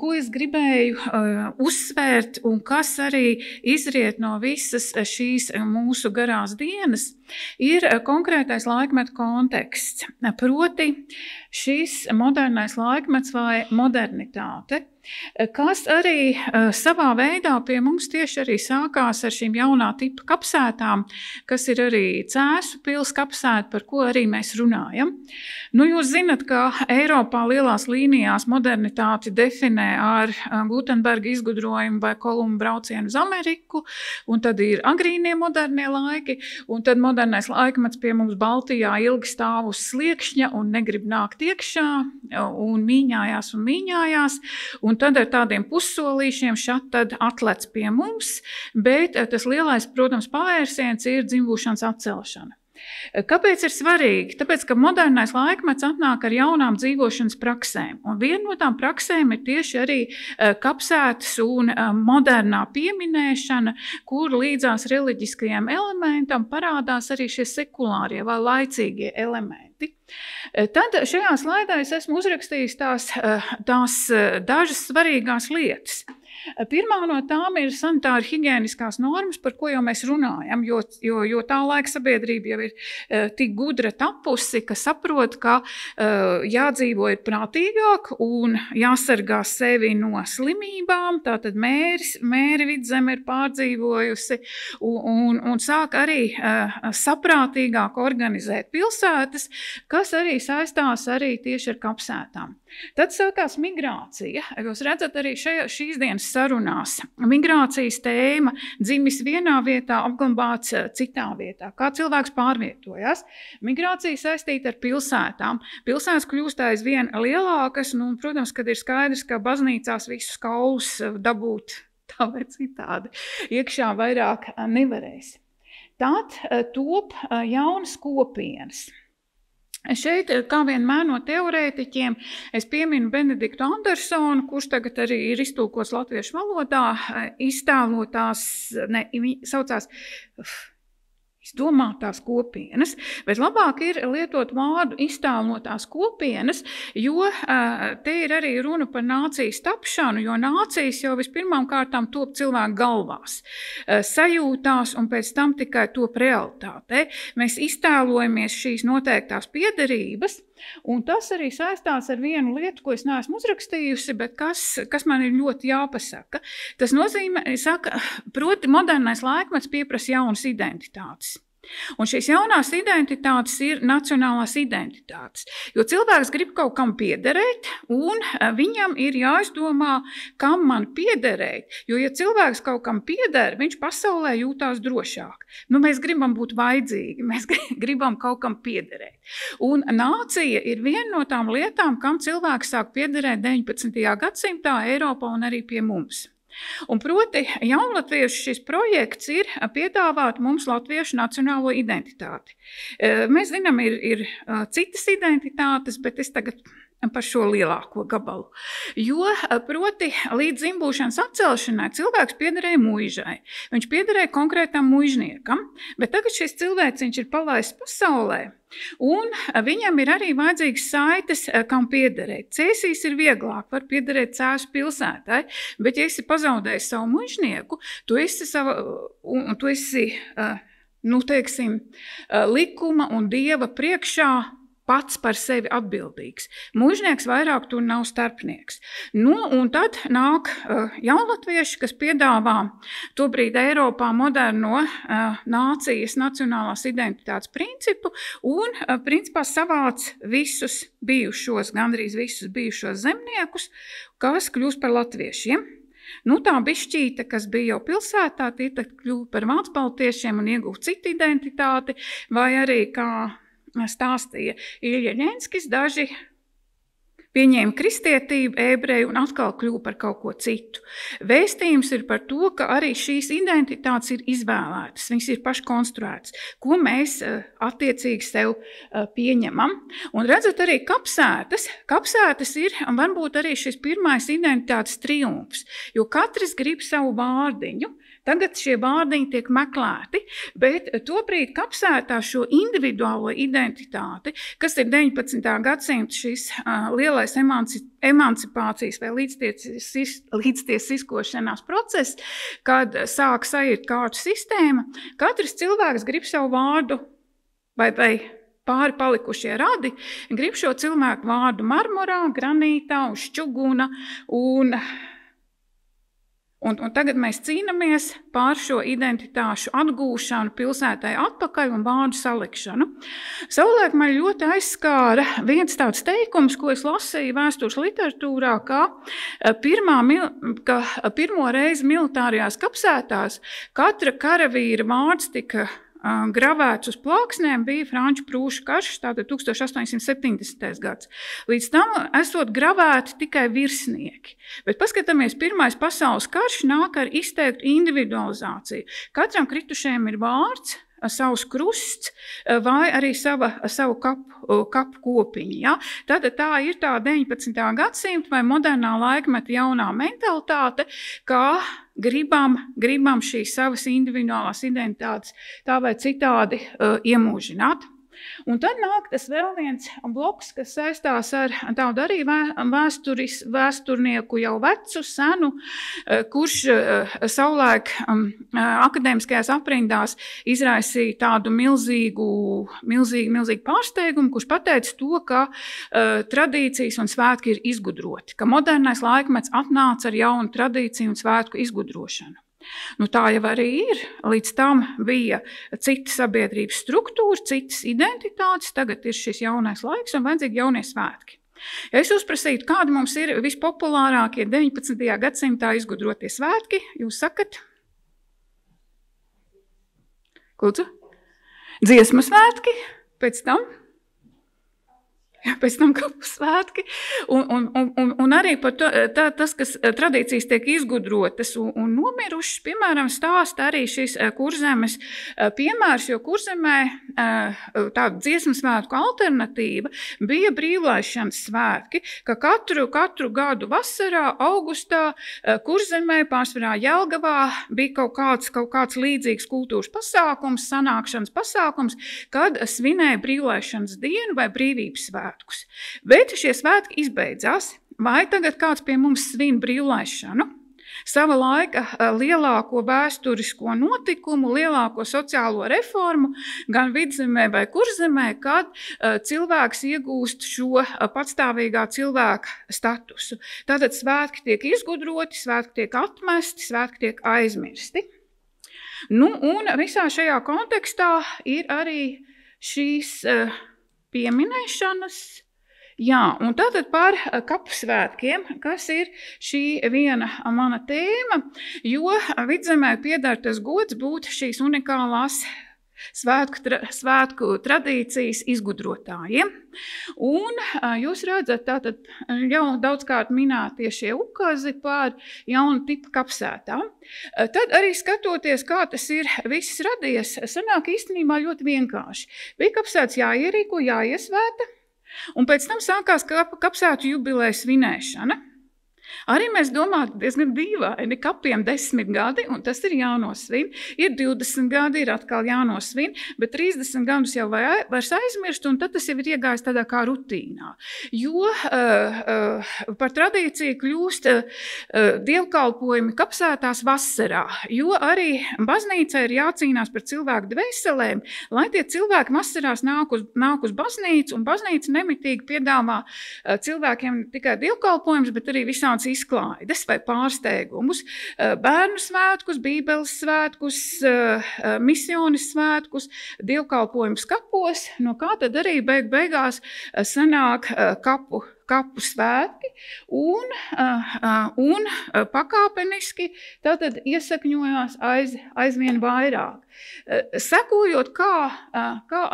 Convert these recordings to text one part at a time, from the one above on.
ko es gribēju uzsvērt un kas arī izriet no visas šīs mūsu garās dienas, ir konkrētais laikmeta konteksts. Proti šis modernais laikmets vai modernitāte, kas arī savā veidā pie mums tieši arī sākās ar šīm jaunā tipa kapsētām, kas ir arī Cēsu pils kapsēta, par ko arī mēs runājam. Nu, jūs zinat, ka Eiropā lielās līnijās modernitāti definē ar Gutenberga izgudrojumu vai Kolumba braucienu uz Ameriku, un tad ir agrīnie modernie laiki, un tad modernais laikmets pie mums Baltijā ilgi stāv uz sliekšņa un negrib nākt iekšā, un mīņājās, un tad ar tādiem pussolīšiem šat tad atlec pie mums, bet tas lielais, protams, pavērsiens ir dzimbušanas atcelšana. Kāpēc ir svarīgi? Tāpēc, ka modernais laikmets atnāk ar jaunām dzīvošanas praksēm, un viena no tām praksēm ir tieši arī kapsētas un modernā pieminēšana, kur līdzās reliģiskajiem elementam parādās arī šie sekulārie vai laicīgie elementi. Tad šajā slaidā es esmu uzrakstījis tās dažas svarīgās lietas. Pirmā no tām ir sanitāri higiēniskās normas, par ko jau mēs runājam, jo tā laika sabiedrība jau ir tik gudra tapusi, ka saprot, ka jādzīvo ir prātīgāk un jāsargā sevi no slimībām. Tātad mēri Vidzeme ir pārdzīvojusi un sāk arī saprātīgāk organizēt pilsētas, kas arī saistās arī tieši ar kapsētām. Tad sākās migrācija. Jūs redzat arī šīs dienas sarunās. Migrācijas tēma dzimis vienā vietā, apglabāts citā vietā. Kā cilvēks pārvietojās? Migrācija saistīta ar pilsētām. Pilsētas kļūst aizvien lielākas, un, protams, kad ir skaidrs, ka baznīcās visus kaulus dabūt tā vai citādi iekšā vairāk nevarēs. Tad top jaunas kopienas. Šeit, kā vienmēr no teorētiķiem, es pieminu Benediktu Andersonu, kurš tagad arī ir iztulkots latviešu valodā, saucās izdomātās kopienas, bet labāk ir lietot vārdu iztēlotās kopienas, jo te ir arī runa par nācijas tapšanu, jo nācijas jau vispirmām kārtām top cilvēku galvās, sajūtās un pēc tam tikai top realitātē. Mēs iztēlojamies šīs noteiktās piederības, un tas arī saistās ar vienu lietu, ko es neesmu uzrakstījusi, bet kas man ir ļoti jāpasaka. Tas nozīmē, proti modernais laikmets pieprasa jaunas identitātes. Un šīs jaunās identitātes ir nacionālās identitātes, jo cilvēks grib kaut kam piederēt, un viņam ir jāizdomā, kam man piederēt, jo, ja cilvēks kaut kam pieder, viņš pasaulē jūtās drošāk. Nu, mēs gribam būt vajadzīgi, mēs gribam kaut kam piederēt. Un nācija ir viena no tām lietām, kam cilvēks sāk piederēt 19. gadsimtā Eiropā un arī pie mums. Un proti, jaunlatviešu šis projekts ir piedāvāt mums latviešu nacionālo identitāti. Mēs zinām, ir citas identitātes, bet es tagad par šo lielāko gabalu. Jo, proti, līdz dzimbūšanas atcelšanai cilvēks piederēja muižai. Viņš piederēja konkrētam muižniekam, bet tagad šis cilvēciņš ir palaists pasaulē, un viņam ir arī vajadzīgs saites, kam piederēt. Cēsīs ir vieglāk, var piederēt Cēsu pilsētai, bet ja esi pazaudējis savu muižnieku, tu esi likuma un Dieva priekšā pats par sevi atbildīgs. Muižnieks vairāk tur nav starpnieks. Nu, un tad nāk jaunlatvieši, kas piedāvā tobrīd Eiropā moderno nācijas nacionālās identitātes principu un principā savāc gandrīz visus bijušos zemniekus, kas kļūst par latviešiem. Nu, tā bišķīte, kas bija jau pilsētā, tie tad kļūst par vācbaltiešiem un iegūst citu identitāti, vai arī, kā stāstīja Ilja Ļenskis, daži pieņēma kristietību, ebreju un atkal kļuva par kaut ko citu. Vēstījums ir par to, ka arī šīs identitātes ir izvēlētas, viņas ir paškonstruētas, ko mēs attiecīgi sev pieņemam. Un redzat arī kapsētas. Kapsētas ir varbūt arī šis pirmais identitātes triumfs, jo katrs grib savu vārdiņu. Tagad šie vārdiņi tiek meklēti, bet tobrīd kapsētā šo individuālo identitāti, kas ir 19. gadsimta šis lielais emancipācijas vai līdztiesiskošanās process, kad sāk sajirt kārtu sistēma, katrs cilvēks grib savu vārdu vai pāri palikušie radi, grib šo cilvēku vārdu marmorā, granītā, uz čuguna Un tagad mēs cīnāmies pār šo identitāšu atgūšanu pilsētai atpakaļ un vārdu salikšanu. Savulaik man ļoti aizskāra viens tāds teikums, ko es lasīju vēstures literatūrā, ka pirmo reizi militārajās kapsētās katra karavīra vārds tika gravēts uz plāksnēm, bija Franču prūšu karš, tātad 1870. gads. Līdz tam esot gravēti tikai virsnieki. Bet paskatāmies, Pirmais pasaules karš nāk ar izteiktu individualizāciju. Katram kritušajam ir vārds, savs krusts vai arī savu kapu kopiņu. Ja? Tātad tā ir tā 19. gadsimta vai modernā laikmeta jaunā mentalitāte, kā gribam šīs savas individuālās identitātes tā vai citādi iemūžināt. Un tad nāk tas vēl viens bloks, kas saistās ar tādu arī vēsturnieku jau vecu, senu, kurš savulaik akadēmiskajās aprindās izraisīja tādu milzīgu pārsteigumu, kurš pateica to, ka tradīcijas un svētki ir izgudroti, ka modernais laikmets atnāca ar jaunu tradīciju un svētku izgudrošanu. Tā jau arī ir. Līdz tam bija cita sabiedrības struktūra, citas identitātes, tagad ir šis jaunais laiks un vajadzīgi jaunie svētki. Ja es uzprasītu, kādi mums ir vispopulārākie 19. gadsimtā izgudrotie svētki, jūs sakat? Lūdzu? Dziesmu svētki, pēc tam kapu svētki, un arī par tas, kas tradīcijas tiek izgudrotas un nomirušas, piemēram, stāsta arī šis Kurzemes piemērs, jo Kurzemē tāda dziesmu svētku alternatīva bija brīvlaišanas svētki, ka katru gadu vasarā, augustā, Kurzemē, pārsvarā Jelgavā bija kaut kāds līdzīgs kultūras pasākums, sanākšanas pasākums, kad svinēja brīvlaišanas dienu vai brīvības svētku. Bet šie svētki izbeidzās. Vai tagad kāds pie mums svin brīvlaišanu? Sava laika lielāko vēsturisko notikumu, lielāko sociālo reformu, gan Vidzemē vai Kurzemē, kad cilvēks iegūst šo patstāvīgā cilvēka statusu. Tātad svētki tiek izgudroti, svētki tiek atmesti, svētki tiek aizmirsti. Un visā šajā kontekstā ir arī šīs pieminēšanas. Jā, un tātad par kapu svētkiem, kas ir šī viena mana tēma, jo Vidzemē pieder tas gods būt šīs unikālās svētku tradīcijas izgudrotājiem. Un jūs redzat, tātad jau daudzkārt minētie šie ukazi par jaunu tipu kapsētām. Tad arī skatoties, kā tas ir viss radies, sanāk īstenībā ļoti vienkārši. Bija kapsēts jāierīko, jāiesvēta, un pēc tam sākās kapsētu jubilejas svinēšana. Arī mēs domājam, diezgan dīvaini, kapiem 10 gadi, un tas ir jānosvin. Ir 20 gadi, ir atkal jānosvin, bet 30 gadus jau vairs aizmirst, un tad tas jau ir iegājis tādā kā rutīnā. Jo par tradīciju kļūst dievkalpojumi kapsētās vasarā, jo arī baznīcai ir jācīnās par cilvēku dvēselēm, lai tie cilvēki vasarās nāk uz baznīcu, un baznīca nemitīgi piedāvā cilvēkiem ne tikai dievkalpojumus, bet arī visādi izklaides vai pārsteigumus, bērnu svētkus, bībeles svētkus, misionis svētkus, dievkalpojumus kapos, no kā tad arī beigās sanāk kapu svētki un pakāpeniski tātad iesakņojās aizvien vairāk. Sekojot, kā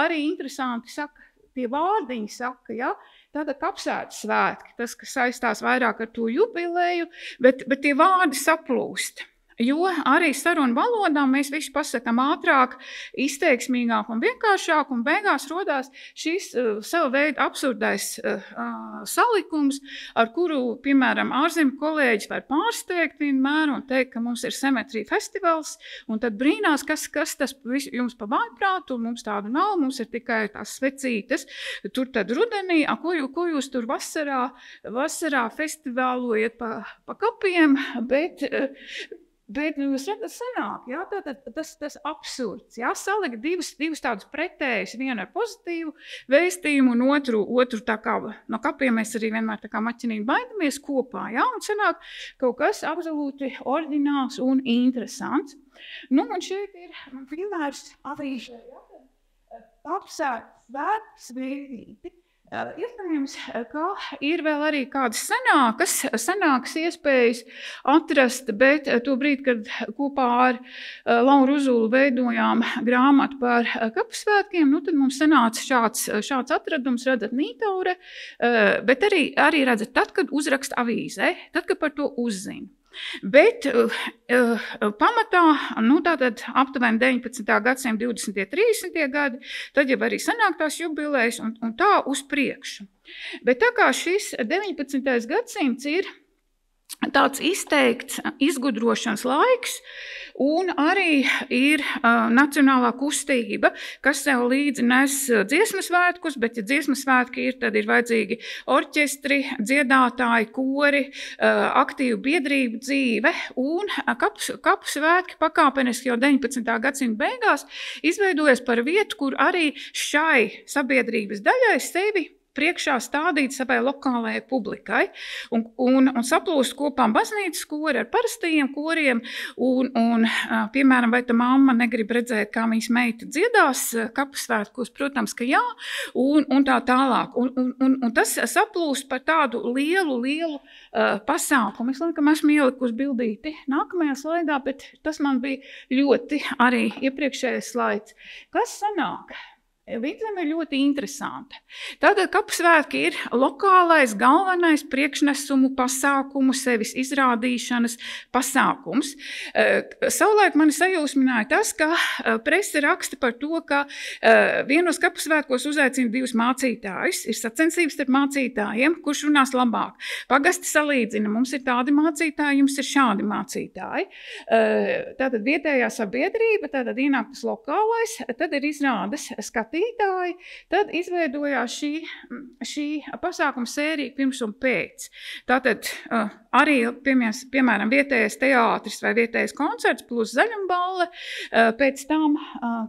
arī interesanti saka, tie vārdiņi saka, ja, tātad kapsētu svētki, tas, kas saistās vairāk ar to jubileju, bet tie vārdi saplūst. Jo arī sarunu valodā mēs visi pasakām ātrāk, izteiksmīgāk un vienkāršāk, un beigās rodās šis sava veida absurdais salikums, ar kuru, piemēram, ārzemju kolēģis var pārsteigt vienmēr un teikt, ka mums ir Simetrija festivāls, un tad brīnās, kas tas jums pa vājprātu, un mums tādu nav, mums ir tikai tās svecītes. Tur tad rudenī, ko jūs tur vasarā festivālojat pa kapiem, Bet jūs redzat, sanāk, jā, tas absurds, jā, salikt divas tādas pretējas, vienu ar pozitīvu vēstījumu un otru tā kā, no kapiem mēs arī vienmēr tā kā maķinīgi baidamies kopā, jā, un sanāk kaut kas absolūti oriģināls un interesants. Nu, un šeit ir piemērs avīžē, jā, apsērt svētīgi. Iespējams, ka ir vēl arī kādas senākas iespējas atrast, bet to brīdi, kad kopā ar Lauru Uzulu veidojām grāmatu par kapusvētkiem, nu tad mums sanāca šāds atradums, redzat Nītaure, bet arī redzat tad, kad uzraksta avīzē, tad, kad par to uzzina. Bet pamatā, nu tātad aptuveni 19. gadsimta 20. 30. gadi, tad jau arī sanāk tās jubilejas un tā uz priekšu. Bet tā kā šis 19. gadsimts ir tāds izteikts izgudrošanas laiks, un arī ir nacionālā kustība, kas sev līdzi nes dziesmas svētkus, bet ja dziesmas svētki ir, tad ir vajadzīgi orķestri, dziedātāji, kori, aktīva biedrība dzīve, un kapu svētki pakāpeniski jau 19. gadsimta beigās izveidojas par vietu, kur arī šai sabiedrības daļai sevi priekšā stādīt savai lokālajai publikai un saplūst kopā baznīcas kori ar parastajiem koriem un piemēram, vai ta mamma negrib redzēt, kā viņas meita dziedās kapusvētkos, protams, ka jā, un tā tālāk. Un tas saplūst par tādu lielu pasākumu. Es laikam esmu ielikusi bildīti nākamajā slaidā, bet tas man bija ļoti arī iepriekšējais slaids. Kas sanāk? Vidzeme ir ļoti interesanta. Tātad kapusvētki ir lokālais galvenais priekšnesumu pasākumu, sevis izrādīšanas pasākums. Savulaik mani sajūsmināja tas, ka prese raksta par to, ka vienos kapusvētkos uzaicina divus mācītājus, ir sacensības starp mācītājiem, kurš runās labāk. Pagasti salīdzina, mums ir tādi mācītāji, jums ir šādi mācītāji. Tātad vietējā sabiedrība, tātad ienāk tas lokālais, tad ir izrādes skatītāji, tad izveidojās šī pasākuma sērija pirms un pēc. Tātad arī, piemēram, vietējais teātris vai vietējais koncerts plus zaļumballe, pēc tam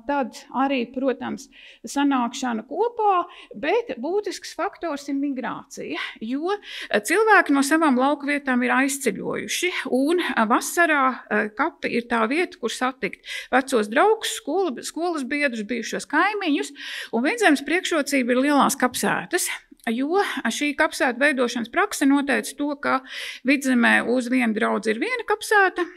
tad arī, protams, sanākšana kopā, bet būtisks faktors ir migrācija, jo cilvēki no savām lauku vietām ir aizceļojuši, un vasarā kapi ir tā vieta, kur satikt vecos draugus, skolas biedrus, bijušos kaimiņus, un Vidzemes priekšrocība ir lielās kapsētas, jo šī kapsēta veidošanas prakse noteica to, ka Vidzemē uz vienu draudzi ir viena kapsēta.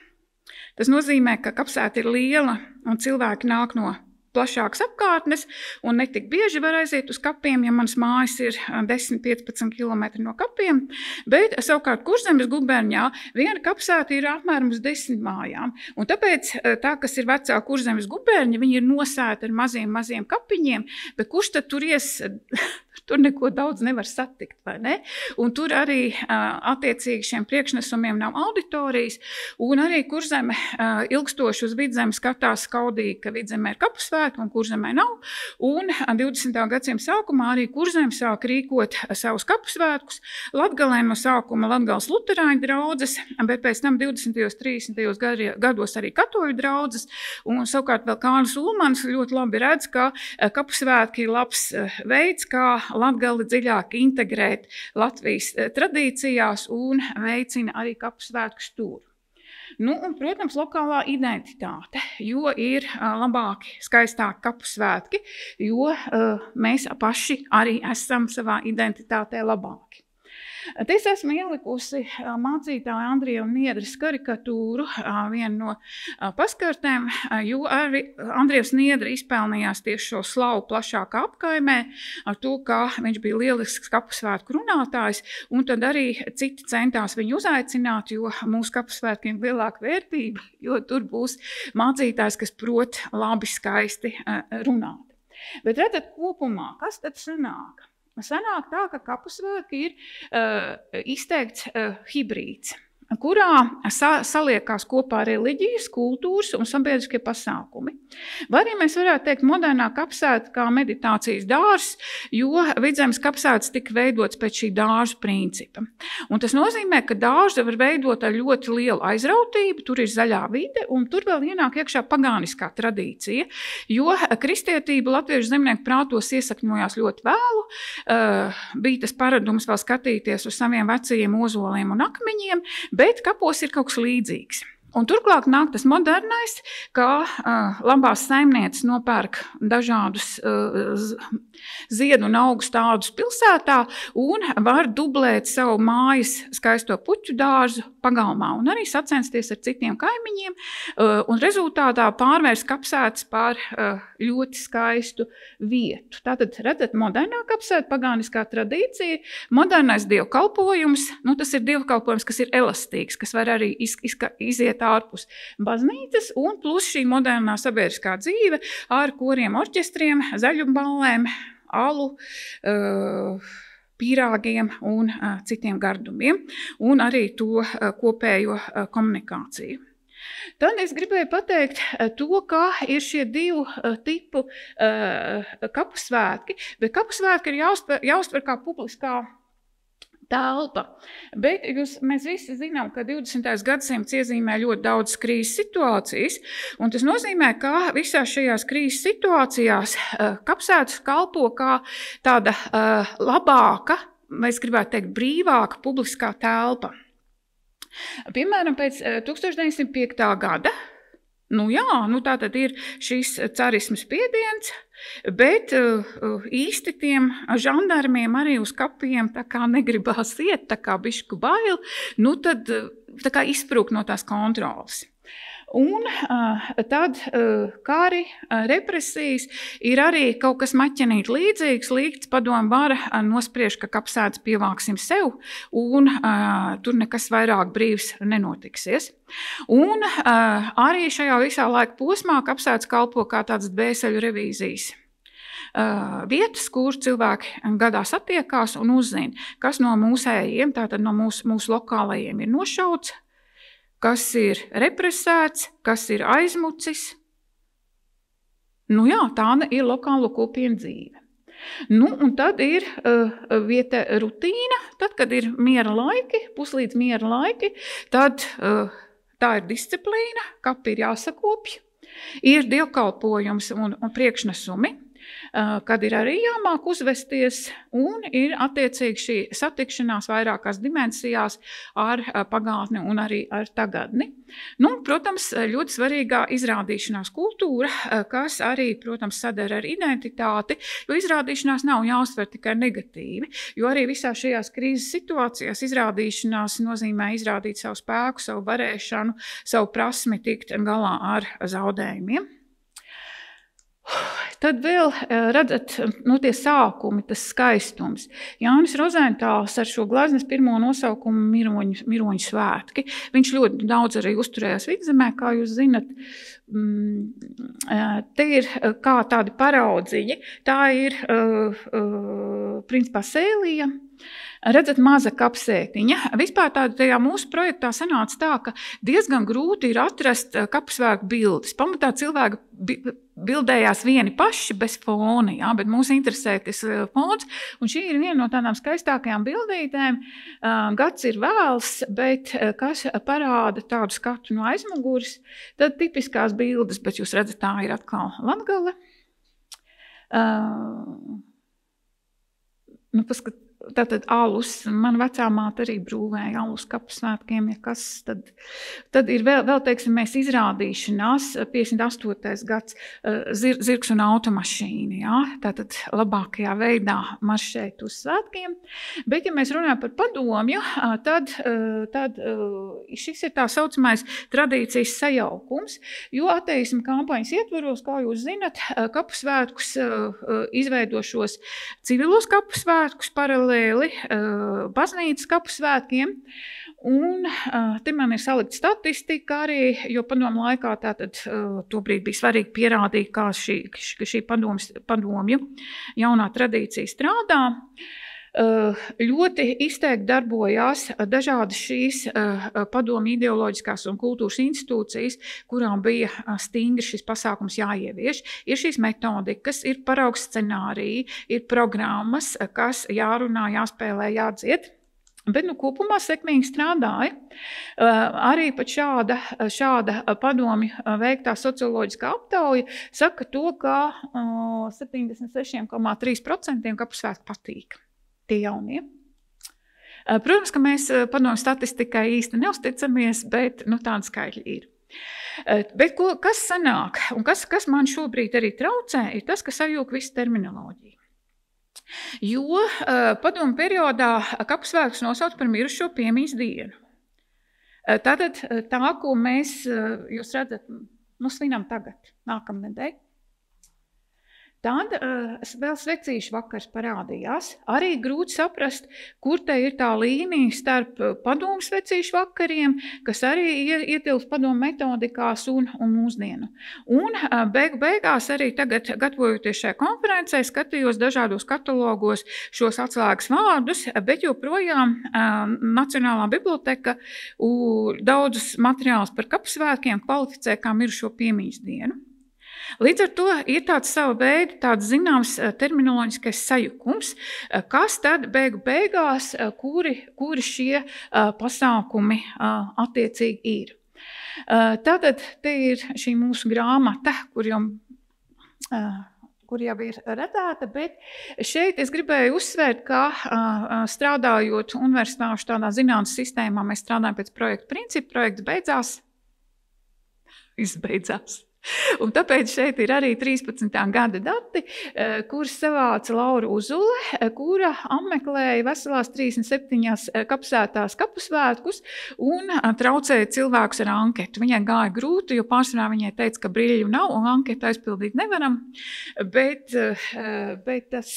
Tas nozīmē, ka kapsēta ir liela un cilvēki nāk no plašākas apkārtnes un netik bieži var aiziet uz kapiem, ja manas mājas ir 10-15 km no kapiem, bet savukārt Kurzemes guberņā viena kapsēta ir apmēram uz 10 mājām. Un tāpēc tā, kas ir vecā Kurzemes guberņa, viņi ir nosēti ar maziem kapiņiem, bet kurš tad tur ies? Tur neko daudz nevar satikt, vai ne? Un tur arī attiecīgi šiem priekšnesumiem nav auditorijas, un arī Kurzeme ilgstoši uz Vidzemi skatās skaudīgi, ka Vidzemē ir kapusvētki un Kurzemē nav, un 20. gadsimta sākumā arī Kurzeme sāk rīkot savus kapusvētkus. Latgalē no sākuma Latgales luterāņu draudzes, bet pēc tam 20. 30. gados arī katoļu draudzes, un savukārt vēl Kārlis Ulmans ļoti labi redz, ka kapusvētki ir labs veids, kā Latgali dziļāk integrēt Latvijas tradīcijās un veicina arī kapusvētku stūru. Nu, un, protams, lokālā identitāte, jo ir labāki, skaistāki kapusvētki, jo mēs paši arī esam savā identitātē labāki. Te es esmu ielikusi mācītāja Andrija Niedres karikatūru, vienu no paskartēm, jo arī Andrijs Niedre izpelnījās tieši šo slavu plašākā apkaimē ar to, kā viņš bija lielisks kapusvētku runātājs, un tad arī citi centās viņu uzaicināt, jo mūsu kapusvētkiem ir lielāka vērtība, jo tur būs mācītājs, kas prot labi, skaisti runāt. Bet redzat kopumā, kas tad sanāk? Sanāk tā, ka kapusvētki ir izteikts hibrīds, kurā saliekās kopā reliģijas, kultūras un sabiedriskie pasākumi. Vai arī mēs varētu teikt modernā kapsēta kā meditācijas dārzs, jo Vidzemes kapsētas tika veidots pēc šī dārza principa. Un tas nozīmē, ka dārza var veidot ar ļoti lielu aizrautību, tur ir zaļā vide, un tur vēl ienāk iekšā pagāniskā tradīcija, jo kristietība latviešu zemnieku prātos iesakņojās ļoti vēlu, bija tas paradums vēl skatīties uz saviem vecajiem ozoliem un akmeņiem, bet kapos ir kaut kas līdzīgs. Un turklāt nāk tas modernais, kā labās saimnieces nopērk dažādus ziedu un augu stādus pilsētā un var dublēt savu mājas skaisto puķu dārzu pagalmā un arī sacensties ar citiem kaimiņiem un rezultātā pārvērst kapsētas par ļoti skaistu vietu. Tātad, redzat, modernā kapsēta, pagāniskā tradīcija, modernais dievkalpojums, tas ir dievkalpojums, kas ir elastīgs, kas var arī iziet ārpus baznīcas, un plus šī modernā sabiedriskā dzīve ar koriem, orķestriem, zaļumballēm, alu, pīrāgiem un citiem gardumiem, un arī to kopējo komunikāciju. Tad es gribēju pateikt to, kā ir šie divu tipu kapusvētki, bet kapusvētki ir jāuztver kā publiskā telpa. Bet mēs visi zinām, ka 20. gadsimts iezīmē ļoti daudz krīzes situācijas, un tas nozīmē, ka visās šajās krīzes situācijās kapsētas kalpo kā tāda labāka, mēs gribētu teikt, brīvāka publiskā telpa. Piemēram, pēc 1905. gada, tātad ir šis carismu spiediens, bet īsti tiem žandarmiem arī uz kapiem tā kā negribās iet, tā kā bišku bail, tad tā kā izsprūk no tās kontrolas. Un tad kari, represijas ir arī kaut kas maķenīt līdzīgs, līgts padomu vara nospriež, ka kapsētas pievāksim sev un tur nekas vairāk brīvs nenotiksies. Un arī šajā visā laika posmā kapsētas kalpo kā tāds dvēseļu revīzijas vietas, kur cilvēki gadā satiekās un uzzina, kas no mūsējiem, tātad no mūsu lokālajiem ir nošauts, kas ir represēts, kas ir aizmucis. Tāda ir lokālo kopienu dzīve. Un tad ir vieta rutīna, tad, kad ir miera laiki, puslīdz miera laiki, tad tā ir disciplīna, kapi ir jāsakopj, ir dievkalpojums un priekšnesumi, kad ir arī jāmāk uzvesties, un ir attiecīgi šī satikšanās vairākās dimensijās ar pagātni un arī ar tagadni. Protams, ļoti svarīgā izrādīšanās kultūra, kas arī, protams, sadara ar identitāti, jo izrādīšanās nav jāuztver tikai negatīvi, jo arī visā šajās krīzes situācijās izrādīšanās nozīmē izrādīt savu spēku, savu varēšanu, savu prasmi tikt galā ar zaudējumiem. Tad vēl redzat, tie sākumi, tas skaistums. Jānis Rozentāls ar šo gleznes pirmo nosaukumu Miroņu svētki. Viņš ļoti daudz arī uzturējās Vidzemē, kā jūs zinat. Te ir kā tādi paraudziņi. Tā ir principā sēlija. Redzat, maza kapsētiņa. Vispār tajā mūsu projektā sanāca tā, ka diezgan grūti ir atrast kapusvētku bildes. Pamatā cilvēki bildējās vieni paši bez fona, bet mūs interesē tas fons, un šī ir viena no tādām skaistākajām bildītēm. Gads ir vēls, bet kas parāda tādu skatu no aizmuguras, tad tipiskās bildes, bet jūs redzat, tā ir atkal Latgale. Paskat, tātad alus. Man vecā māte arī brūvēja alus kapu svētkiem, ja kas, tad ir vēl teiksim, mēs izrādīšanās, 58. gads, zirgs un automašīna, jā, tātad labākajā veidā maršēt uz svētkiem. Bet, ja mēs runājam par padomju, tad šis ir tā saucamais tradīcijas sajaukums, jo ateisma kampaņas ietvaros, kā jūs zinat, kapu svētkus izveido šos civilos kapu svētkus paralēli baznīcas kapu svētkiem. Un te man ir salikta statistika arī, jo padomu laikā tātad tobrīd bija svarīgi pierādīt, kā šī padomju jaunā tradīcija strādā. Ļoti izteikti darbojās dažādas šīs padomju ideoloģiskās un kultūras institūcijas, kurām bija stingri šis pasākums jāievieš. Ir šīs metodikas, ir paraugs scenāriji, ir programmas, kas jārunā, jāspēlē, jādzied. Bet kopumā sekmīgi strādāja. Arī pat šāda padomju veiktā socioloģiskā aptauja saka to, ka 76,3% kapu svētku patīk. Tie jaunie. Protams, ka mēs padomju statistikai īsti neusticamies, bet tāda skaļi ir. Bet kas sanāk, un kas man šobrīd arī traucē, ir tas, ka sajūg visu terminoloģiju. Jo padomju periodā kapu svētkus nosauc par mirušo piemiņas dienu. Tātad tā, ko mēs, jūs redzat, svinam tagad, nākamnedēļ. Tad vēl svecīšu vakars parādījās. Arī grūti saprast, kur te ir tā līnija starp padomu svecīšu vakariem, kas arī ietilpst padomu metodikās un mūsdienu. Un beigās arī tagad, gatavojoties šajā konferencē, skatījos dažādos katalogos šos atslēgas vārdus, bet joprojām Nacionālā biblioteka daudzus materiālus par kapu svētkiem kvalificē kā mirušo piemiņas dienu. Līdz ar to ir tāds sava veida, tāds zināms terminoloģiskais sajukums, kas tad beigās, kuri šie pasākumi attiecīgi ir. Tātad te ir šī mūsu grāmata, kur jau ir redzēta, bet šeit es gribēju uzsvērt, ka strādājot universitāšu tādā zinātnes sistēmā, mēs strādājam pēc projekta principa, projekts izbeidzās. Un tāpēc šeit ir arī 13. gada dati, kuras savāca Laura Uzule, kura apmeklēja veselās 37 kapsētās kapu svētkus un traucēja cilvēkus ar anketu. Viņai gāja grūti, jo pārsvarā viņai teica, ka brīļu nav un anketu aizpildīt nevaram, bet tas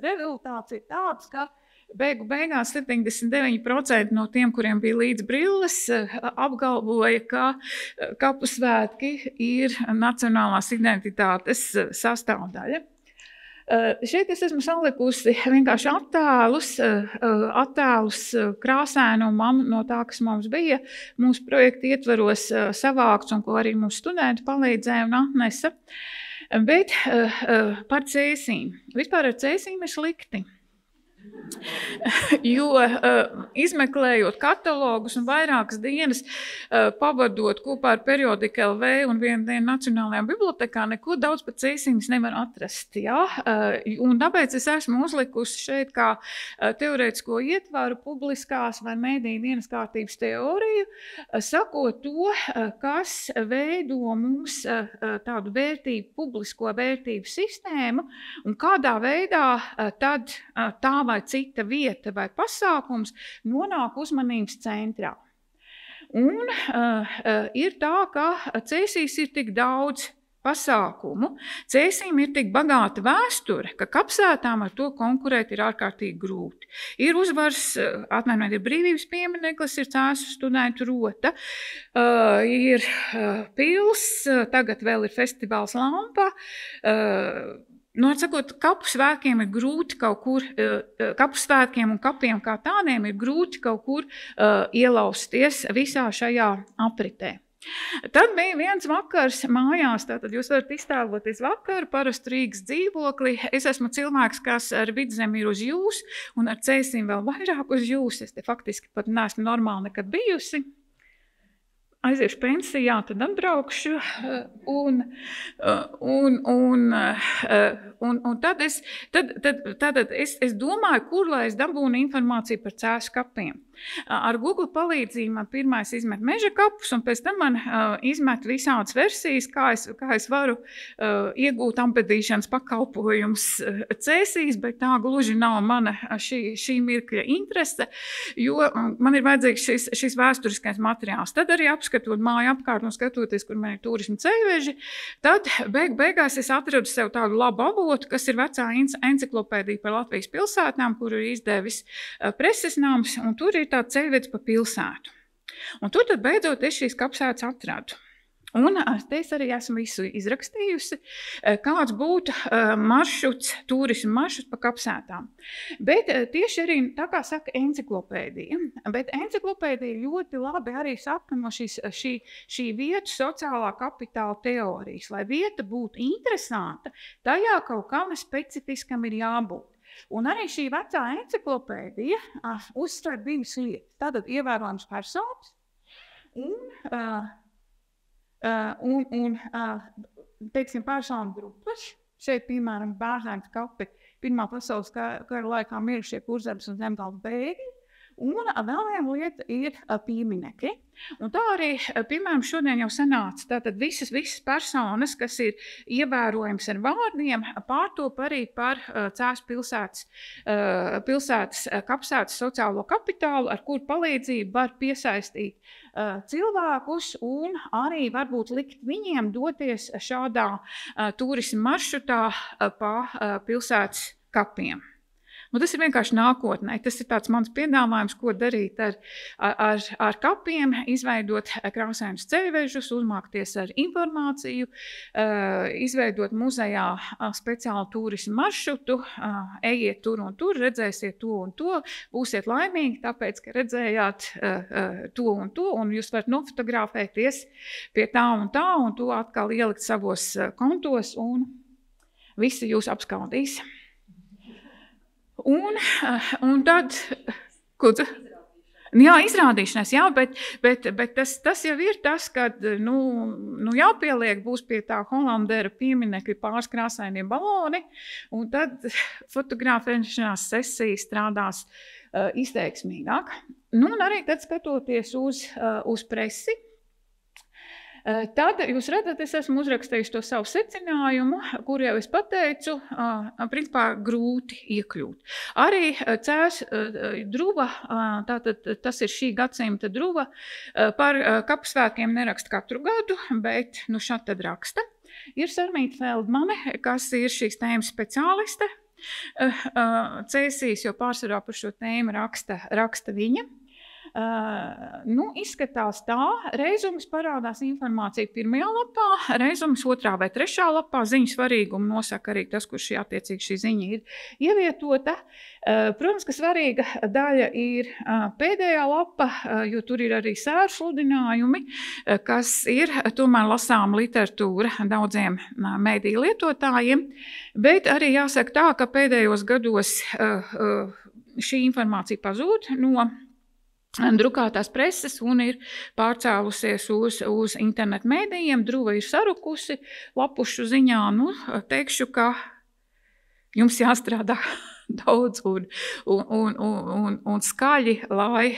rezultāts ir tāds, ka beigās 79% no tiem, kuriem bija līdz brilles, apgalvoja, ka kapu svētki ir nacionālās identitātes sastāvdaļa. Šeit es esmu salikusi vienkārši attēlus krāsēnumam no tā, kas mums bija mūsu projekta ietvaros savākts un ko arī mūsu studenti palīdzēja un atnesa. Bet par cēsīm. Vispār ar cēsīm ir slikti. Jo izmeklējot katalogus un vairākas dienas pavadot kopā ar Periodika LV un vienu dienu Nacionālajā bibliotekā, neko daudz par cēsīm nevar atrast. Ja? Un tāpēc es esmu uzlikusi šeit kā teorētisko ietvaru publiskās vai mediju dienas kārtības teoriju, sakot to, kas veido mums tādu vērtību, publisko vērtību sistēmu un kādā veidā tad tā vai cita vieta vai pasākums nonāk uzmanības centrā. Un ir tā, ka cēsīs ir tik daudz pasākumu, cēsīm ir tik bagāta vēsture, ka kapsētām ar to konkurēt ir ārkārtīgi grūti. Ir uzvars, atvainojiet, ir brīvības piemineklis, ir Cēsu studentu rota, ir pils, tagad vēl ir festivāls Lampa. Atsakot, kapu svētkiem ir grūti kaut kur, kapu svētkiem un kapiem kā tādiem ir grūti kaut kur ielausties visā šajā apritē. Tad bija viens vakars mājās, tātad jūs varat iztēloties vakaru, parastu Rīgas dzīvokli. Es esmu cilvēks, kas ar Vidzemi ir uz jūs un ar cēsīm vēl vairāk uz jūs. Es te faktiski pat neesmu normāli nekad bijusi. aiziešu pensijā, tad atbraukšu, un tad es domāju, kur lai es dabūnu informāciju par Cēsu kapiem. Ar Google palīdzību man pirmais izmet meža kapus, un pēc tam man izmet visādas versijas, kā es varu iegūt ampedīšanas pakalpojumus Cēsīs, bet tā gluži nav mana šī mirkļa interese, jo man ir vajadzīgs šis vēsturiskais materiāls. Tad arī apskatot māju apkārt un skatoties, kur man ir turisma ceļveži, tad beigās es atradu sev tādu labu avotu, kas ir vecā enciklopēdija par Latvijas pilsētām, kuru ir izdevis preses nams, un tur ir tāds ceļvedis pa pilsētu. Un tur tad beidzot es šīs kapsētas atradu. Un te es arī esmu visu izrakstījusi, kāds būtu maršruts, turismu maršruts pa kapsētām. Bet tieši arī, tā kā saka enciklopēdija, bet enciklopēdija ļoti labi arī saka no šī vietu sociālā kapitāla teorijas. Lai vieta būtu interesanta, tajā kaut kam specifiskam ir jābūt. Un arī šī vecā enciklopēdija uzsver divas lietas. Tātad ievērojams personas un teiksim, personu grupas. Šeit, piemēram, Bārzēnas kapi Pirmā pasaules kara laikā mirušie Kurzemes un Zemgales bēgļi. Un vēl viena lieta ir pieminekļi. Un tā arī, piemēram, šodien jau sanāca, tātad visas personas, kas ir ievērojams ar vārdiem, pārtop arī par Cēsu pilsētas kapsētas sociālo kapitālu, ar kur palīdzību var piesaistīt cilvēkus un arī varbūt likt viņiem doties šādā turisma maršrutā pa pilsētas kapiem. Nu, tas ir vienkārši nākotnē. Tas ir tāds mans piedāvājums, ko darīt ar kapiem, izveidot krāsainus ceļvežus, uzmākties ar informāciju, izveidot muzejā speciālu turismu maršrutu, ejiet tur un tur, redzēsiet to un to, būsiet laimīgi, tāpēc, ka redzējāt to, un jūs varat nofotografēties pie tā, un to atkal ielikt savos kontos, un visi jūs apskaudīs. Un tad, jā, izrādīšanās, jā, bet tas jau ir tas, kad, jāpieliek būs pie tā Holandera pieminekļa pāris krāsainie baloni, un tad fotografēšanās sesija strādās izteiksmīgāk. Un arī tad skatoties uz presi, tad jūs redzat, es esmu uzrakstījis to savu secinājumu, kur jau es pateicu, principā grūti iekļūt. Arī Cēsu druva, tātad tas ir šī gadsimta druva, par kapsvētkiem neraksta katru gadu, bet šad tad raksta. Ir Sarmīta Feldmane, kas ir šīs tēmas speciāliste. Cēsīs, jo pārsvarā par šo tēmu raksta viņa. Izskatās tā, reizums parādās informācija pirmajā lapā, reizums otrā vai trešā lapā, ziņu svarīgumu nosaka arī tas, kur šī ziņa ir ievietota. Protams, ka svarīga daļa ir pēdējā lapa, jo tur ir arī sēru sludinājumi, kas ir tomēr lasām literatūra daudziem mēdīju lietotājiem, bet arī jāsaka tā, ka pēdējos gados šī informācija pazūd no drukātās preses un ir pārcēlusies uz internetu mēdījiem, druva ir sarukusi, lapušu ziņā, teikšu, ka jums jāstrādā daudz un skaļi, lai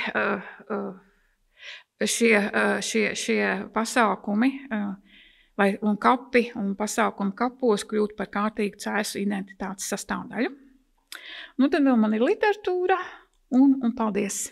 šie pasākumi un kapi un pasākumi kapos kļūt par kārtīgu Cēsu identitātes sastāvdaļu. Tad vēl man ir literatūra un paldies!